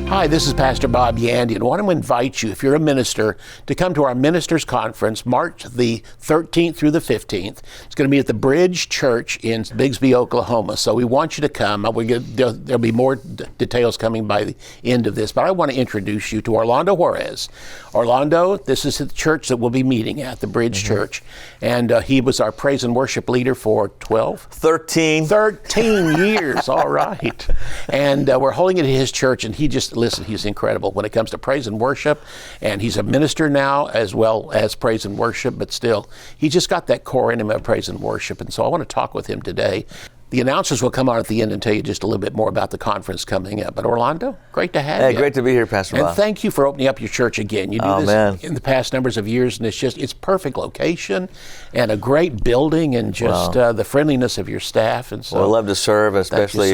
Hi, this is Pastor Bob Yandian. I want to invite you, if you're a minister, to come to our Ministers Conference, March the 13th through the 15th. It's going to be at the Bridge Church in Bixby, Oklahoma. So we want you to come. There'll be more details coming by the end of this, but I want to introduce you to Orlando Juarez. Orlando, this is the church that we'll be meeting at, the Bridge Church. And he was our praise and worship leader for 13 years, all right. And we're holding it at his church, and listen, he's incredible when it comes to praise and worship, and he's a minister now as well as praise and worship, but still, he just got that core in him of praise and worship, and so I want to talk with him today. The announcers will come on at the end and tell you just a little bit more about the conference coming up. But Orlando, great to have you. Hey, great to be here, Pastor Bob. And thank you for opening up your church again. You do this in the past numbers of years, and it's perfect location and a great building, and just the friendliness of your staff. And so, I love to serve, especially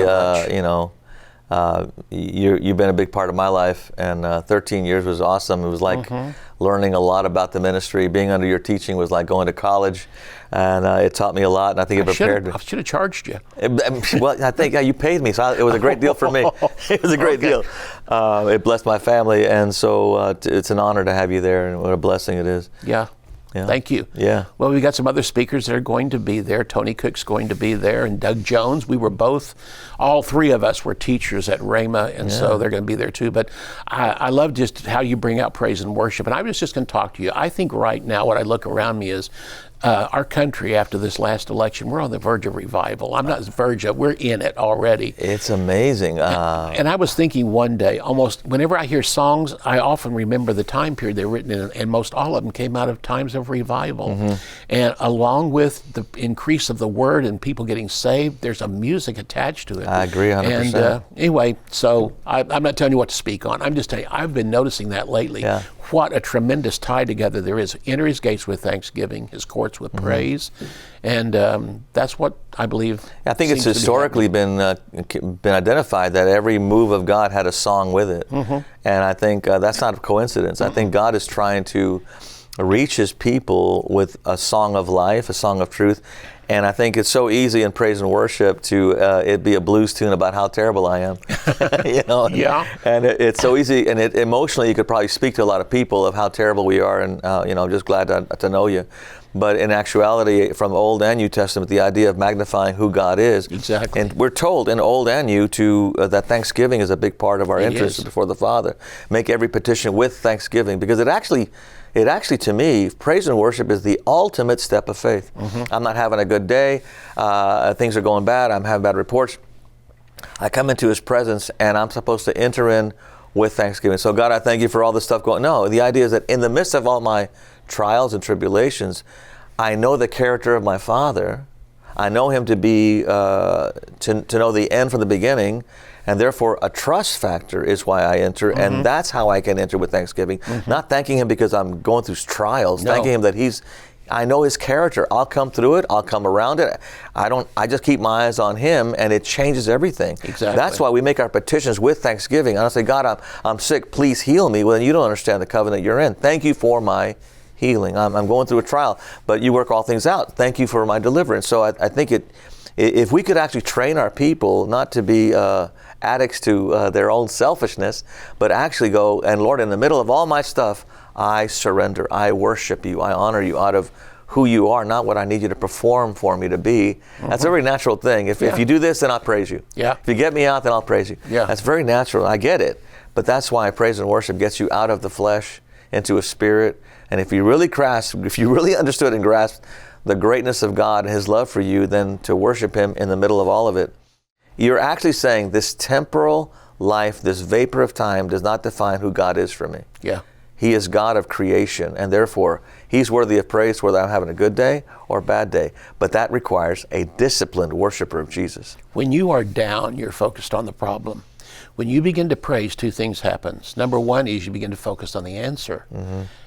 you've been a big part of my life, and 13 years was awesome. It was like learning a lot about the ministry. Being under your teaching was like going to college, and it taught me a lot, and I think it prepared me. I should have charged you. Well, I think you paid me, so it was a great deal for me. It was a great deal. It blessed my family, and so it's an honor to have you there, and what a blessing it is. Yeah. Thank you. Yeah. Well, we got some other speakers that are going to be there. Tony Cook's going to be there, and Doug Jones. All three of us were teachers at Rhema, and so they're going to be there too. But I love just how you bring out praise and worship. And I was just going to talk to you. I think right now what I look around me is our country, after this last election, we're on the verge of revival. I'm not verge of, we're in it already. It's amazing. And I was thinking one day, almost whenever I hear songs, I often remember the time period they were written in, and most all of them came out of times of revival. And along with the increase of the word and people getting saved, there's a music attached to it. I agree 100%. And anyway, so I'm not telling you what to speak on. I'm just telling you, I've been noticing that lately. Yeah. What a tremendous tie together there is. Enter his gates with thanksgiving, his courts with praise. And that's what I believe. I think it's historically been identified that every move of God had a song with it. And I think that's not a coincidence. I think God is trying to reach his people with a song of life, a song of truth. And I think it's so easy in praise and worship to it be a blues tune about how terrible I am, Yeah. And it's so easy, and emotionally you could probably speak to a lot of people of how terrible we are, and I'm just glad to know you. But in actuality, from Old and New Testament, the idea of magnifying who God is. Exactly. And we're told in Old and New that Thanksgiving is a big part of our interest before the Father. Make every petition with thanksgiving, because it actually, to me, praise and worship is the ultimate step of faith. I'm not having a good day. Things are going bad. I'm having bad reports. I come into his presence, and I'm supposed to enter in with thanksgiving. So God, I thank you for all this stuff going. No, the idea is that in the midst of all my trials and tribulations, I know the character of my Father. I know him to be, to know the end from the beginning, and therefore a trust factor is why I enter, and that's how I can enter with thanksgiving. Not thanking him because I'm going through trials, thanking him that I know his character. I'll come through it. I'll come around it. I just keep my eyes on him, and it changes everything. Exactly. That's why we make our petitions with thanksgiving. I don't say, God, I'm sick. Please heal me. Well, then you don't understand the covenant you're in. Thank you for my healing. I'm going through a trial, but you work all things out. Thank you for my deliverance. So I think if we could actually train our people not to be addicts to their own selfishness, but actually go, and Lord, in the middle of all my stuff, I surrender. I worship you. I honor you out of who you are, not what I need you to perform for me to be. That's a very natural thing. If you do this, then I'll praise you. Yeah. If you get me out, then I'll praise you. Yeah. That's very natural. I get it. But that's why praise and worship gets you out of the flesh into a spirit. And if you really understood and grasped the greatness of God and his love for you, then to worship him in the middle of all of it, you're actually saying this temporal life, this vapor of time, does not define who God is for me. Yeah. He is God of creation, and therefore he's worthy of praise whether I'm having a good day or a bad day. But that requires a disciplined worshiper of Jesus. When you are down, you're focused on the problem. When you begin to praise, two things happen. Number one is you begin to focus on the answer.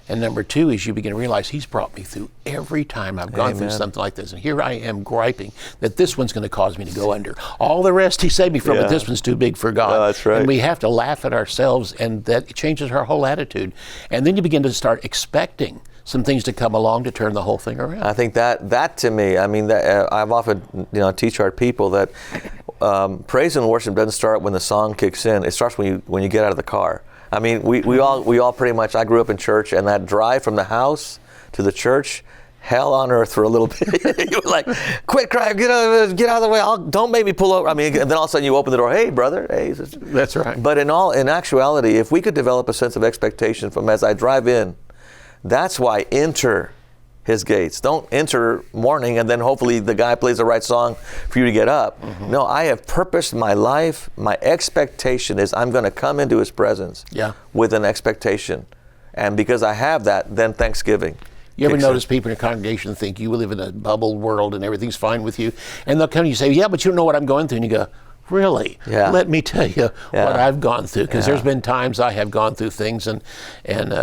And number two is you begin to realize he's brought me through every time I've gone through something like this. And here I am griping that this one's going to cause me to go under. All the rest he saved me from, but this one's too big for God. Oh, that's right. And we have to laugh at ourselves, and that changes our whole attitude. And then you begin to start expecting some things to come along to turn the whole thing around. I think that to me, I mean, I've often teach our people that praise and worship doesn't start when the song kicks in. It starts when you get out of the car. I mean, we all pretty much. I grew up in church, and that drive from the house to the church, hell on earth for a little bit. You were like, quit crying, get out of the way. Don't make me pull over. I mean, and then all of a sudden you open the door. Hey, brother. Hey. That's right. But in actuality, if we could develop a sense of expectation from as I drive in, that's why enter his gates. Don't enter mourning and then hopefully the guy plays the right song for you to get up. Mm-hmm. No, I have purposed my life. My expectation is I'm going to come into his presence with an expectation. And because I have that, then Thanksgiving. You ever notice people in a congregation think you live in a bubble world and everything's fine with you? And they'll come to you and say, yeah, but you don't know what I'm going through. And you go, really? Yeah. Let me tell you what I've gone through. Because there's been times I have gone through things and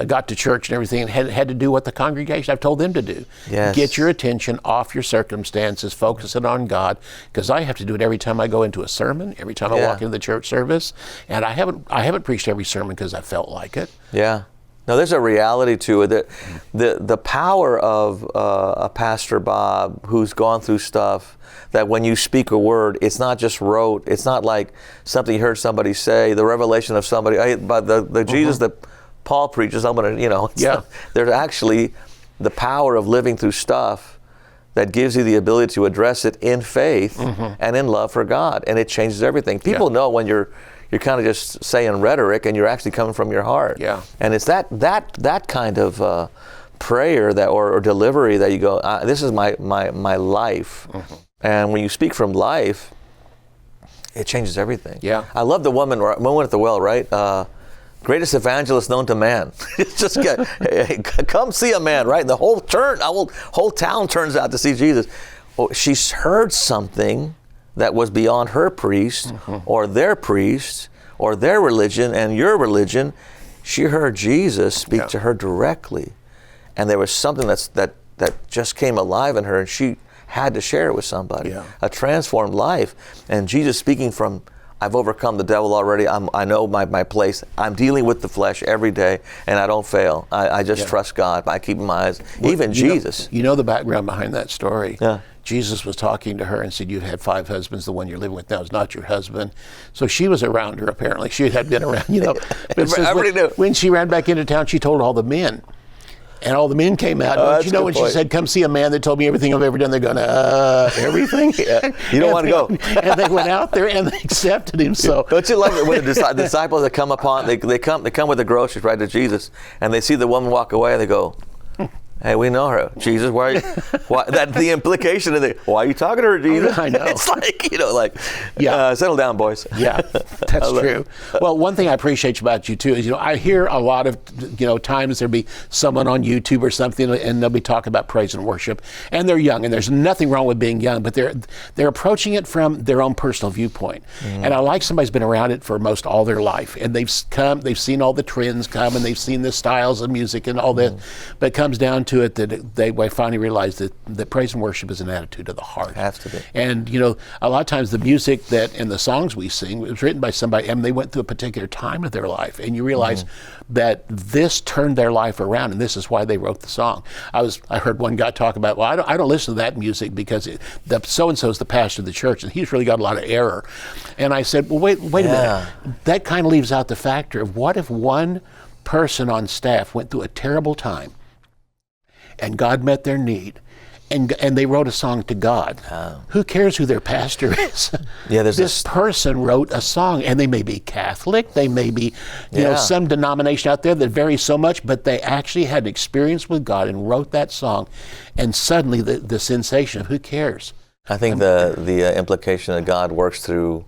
got to church and everything and had to do what the congregation, I've told them to do. Yes. Get your attention off your circumstances, focus it on God. Because I have to do it every time I go into a sermon, every time I walk into the church service. And I haven't preached every sermon because I felt like it. Yeah. No, there's a reality to it that the power of a Pastor Bob who's gone through stuff, that when you speak a word, it's not just rote. It's not like something you heard somebody say, the revelation of somebody. But the Jesus that Paul preaches, I'm going to, there's actually the power of living through stuff that gives you the ability to address it in faith and in love for God. And it changes everything. People know when you're kind of just saying rhetoric and you're actually coming from your heart. Yeah. And it's that kind of prayer or delivery that you go, this is my life. And when you speak from life, it changes everything. Yeah. I love the woman at the well, right? Greatest evangelist known to man. It's just come see a man, right? And the whole town turns out to see Jesus. Well, she's heard something that was beyond her priest or their priest or their religion and your religion. She heard Jesus speak to her directly. And there was something that just came alive in her, and she had to share it with somebody. A transformed life. And Jesus speaking from, I've overcome the devil already. I know my place. I'm dealing with the flesh every day, and I don't fail. I just trust God by keeping my eyes. Even Jesus. You know the background behind that story. Yeah. Jesus was talking to her and said, you've had 5 husbands. The one you're living with now is not your husband. So she was around her, apparently. She had been around, But when she ran back into town, she told all the men. And all the men came out. When she said, come see a man that told me everything I've ever done, they're going, everything? You don't want to go. And they went out there and they accepted him. So don't you love it when the disciples that come upon, they come with the groceries right to Jesus, and they see the woman walk away and they go, hey, we know her. Jesus, why that's the implication of why are you talking to her, Jesus? I know. It's like, settle down, boys. Yeah, that's true. Well, one thing I appreciate about you too is, I hear a lot of, times there'll be someone on YouTube or something and they'll be talking about praise and worship, and they're young, and there's nothing wrong with being young, but they're approaching it from their own personal viewpoint. And I like somebody's been around it for most all their life, and they've seen all the trends come, and they've seen the styles of music and all that, but it comes down to it that they finally realize that praise and worship is an attitude of the heart. It has to be. And a lot of times the music and the songs we sing was written by somebody, and they went through a particular time of their life, and you realize that this turned their life around, and this is why they wrote the song. I heard one guy talk about, well, I don't listen to that music because the so-and-so is the pastor of the church, and he's really got a lot of error. And I said, well, wait a minute. That kind of leaves out the factor of what if one person on staff went through a terrible time and God met their need, and they wrote a song to God. Who cares who their pastor is? This person wrote a song, and they may be Catholic, they may be some denomination out there that varies so much, but they actually had experience with God and wrote that song, and suddenly the sensation of who cares? I think the implication that God works through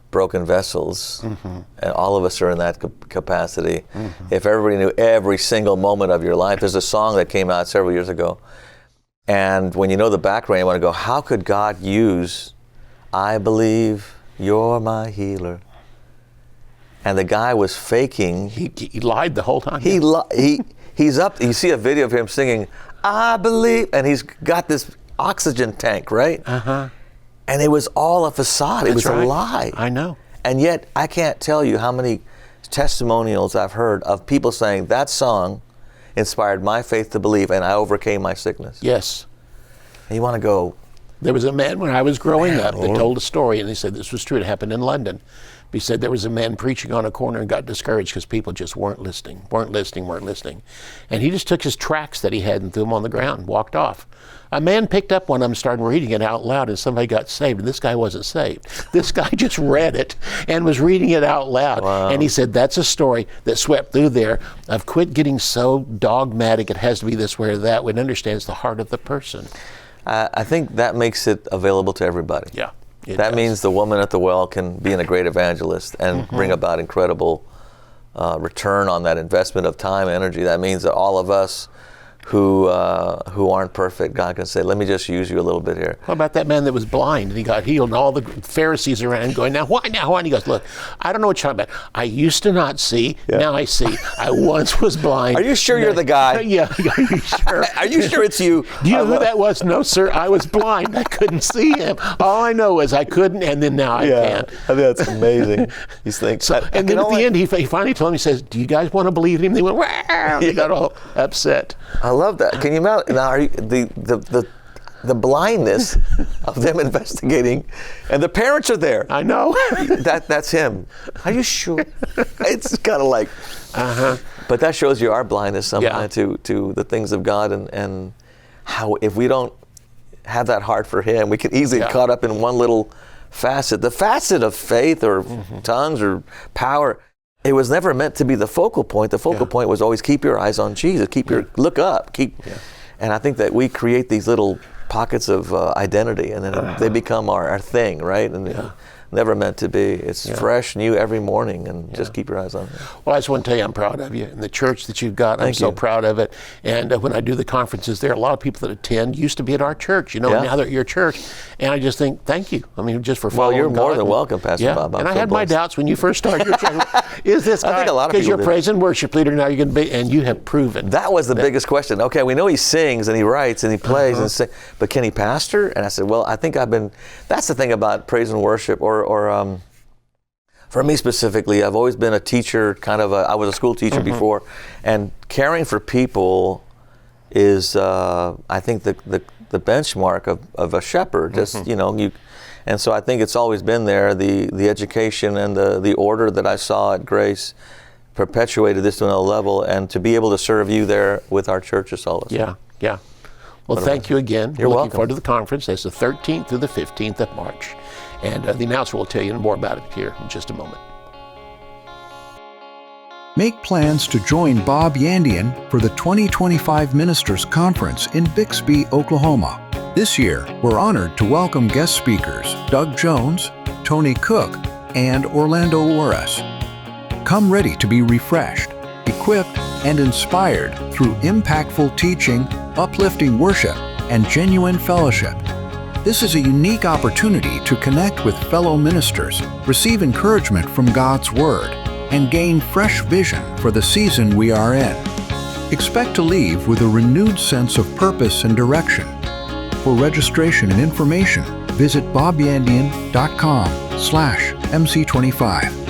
broken vessels, and all of us are in that capacity. If everybody knew every single moment of your life, there's a song that came out several years ago, and when you know the background, you want to go, how could God use, I believe you're my healer? And the guy was faking. He lied the whole time. He's up, you see a video of him singing, I believe, and he's got this oxygen tank, right? And it was all a facade. It was a lie. I know. And yet, I can't tell you how many testimonials I've heard of people saying that song inspired my faith to believe, and I overcame my sickness. Yes. And you want to go, There was a man when I was growing up that told a story, and he said this was true. It happened in London. He said there was a man preaching on a corner and got discouraged because people just weren't listening. And he just took his tracts that he had and threw them on the ground and walked off. A man picked up one of them, started reading it out loud, and somebody got saved. And this guy wasn't saved. This guy just read it and was reading it out loud. Wow. And he said that's a story that swept through there of quit getting so dogmatic. It has to be this way or that way. It understands the heart of the person. I think that makes it available to everybody. Yeah. That means the woman at the well can be a great evangelist and bring about incredible return on that investment of time, energy. That means that all of us who aren't perfect, God can say, let me just use you a little bit here. What about that man that was blind and he got healed, and all the Pharisees around going, now why? And he goes, look, I don't know what you're talking about. I used to not see, now I see. I once was blind. Are you sure you're the guy? Yeah, are you sure? Are you sure it's you? Do you know who that was? No, sir, I was blind. I couldn't see him. All I know is I couldn't, and then now I can. I think that's amazing. You think. And then at the end, he finally told him, he says, do you guys want to believe him? They went, wow. They got all upset. I love that. Can you imagine now? The blindness of them investigating, and the parents are there. I know. That's him. Are you sure? It's kind of like, But that shows you our blindness sometimes to the things of God, and how if we don't have that heart for Him, we can easily get caught up in one little facet. The facet of faith or tongues or power. It was never meant to be the focal point. The focal point was always keep your eyes on Jesus. Look up. And I think that we create these little pockets of identity, and then they become our thing, right? And never meant to be. It's fresh, new every morning, and just keep your eyes on it. Well, I just want to tell you I'm proud of you and the church that you've got. I'm so proud of it. And when I do the conferences there, a lot of people that attend used to be at our church, now they're at your church. And I just think, thank you. I mean, just for following you're more than welcome, Pastor Bob. And I had my doubts when you first started your church. Is this guy? I think a lot of people because you're praise and worship leader, now you're going to be, and you have proven. That was the biggest question. Okay, we know he sings and he writes and he plays and sings, but can he pastor? And I said, well, I think that's the thing about praise and worship, or for me specifically, I've always been a teacher, I was a school teacher before, and caring for people is, I think, the benchmark of a shepherd. Just, and so I think it's always been there. The education and the order that I saw at Grace perpetuated this to another level, and to be able to serve you there with our church is all. Yeah. Well, thank you again. You're welcome. Looking forward to the conference. It's the 13th through the 15th of March. And the announcer will tell you more about it here in just a moment. Make plans to join Bob Yandian for the 2025 Ministers Conference in Bixby, Oklahoma. This year, we're honored to welcome guest speakers Doug Jones, Tony Cook, and Orlando Juarez. Come ready to be refreshed, equipped, and inspired through impactful teaching, uplifting worship, and genuine fellowship. This is a unique opportunity to connect with fellow ministers, receive encouragement from God's Word, and gain fresh vision for the season we are in. Expect to leave with a renewed sense of purpose and direction. For registration and information, visit bobyandian.com/MC25.